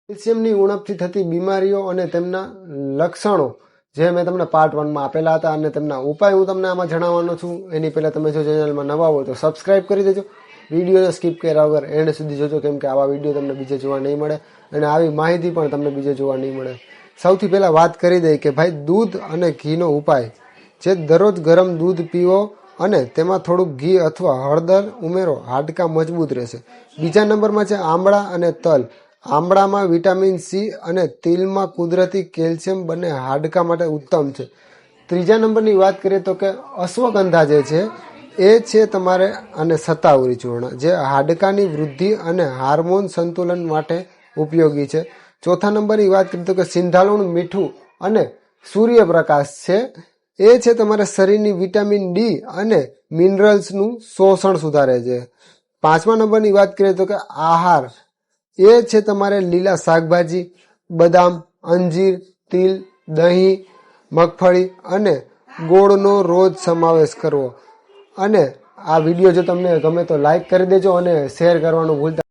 કેલ્શિયમની ઉણપથી થતી બીમારીઓ અને તેમના લક્ષણો જે મેં તમને પાર્ટ 1 માં આપેલા હતા અને તેમના ઉપાય હું તમને આમાં જણાવવાનો છું. એની પહેલાં તમે જો ચેનલમાં નવા હોય તો સબસ્ક્રાઈબ કરી દેજો. વિડીયોને સ્કીપ કર્યા વગર એન્ડ સુધી જોજો, કેમ કે આવા વિડીયો તમને બીજે જોવા નહીં મળે અને આવી માહિતી પણ તમને બીજે જોવા નહીં મળે. સૌથી પહેલાં વાત કરી દઈએ કે ભાઈ દૂધ અને ઘીનો ઉપાય. જે દરરોજ ગરમ દૂધ પીવો અને તેમાં થોડુંક ઘી અથવા હળદર ઉમેરો, હાડકાં મજબૂત રહેશે. બીજા નંબરમાં છે આમળા અને તલ. આમળામાં વિટામિન સી અને તિલમાં કુદરતી કેલ્શિયમ બંને હાડકાં માટે ઉત્તમ છે. ત્રીજા નંબરની વાત કરીએ તો કે અશ્વગંધા જે છે એ છે તમારે અને સતાવરી ચૂર્ણ, જે હાડકાની વૃદ્ધિ અને હાર્મોન સંતુલન માટે ઉપયોગી છે. ચોથા નંબરની વાત કરીએ તો કે સિંધાલુણ મીઠું અને સૂર્યપ્રકાશ છે. એ છે તમારે શરીરની વિટામિન ડી અને મિનરલ્સનું શોષણ સુધારે છે. પાંચમા નંબરની વાત કરીએ તો કે આહાર. એ છે તમારે લીલા શાકભાજી, બદામ, અંજીર, તિલ, દહીં, મગફળી અને ગોળનો રોજ સમાવેશ કરવો. અને આ વિડીયો જો તમને ગમે તો લાઈક કરી દેજો અને શેર કરવાનું ભૂલતા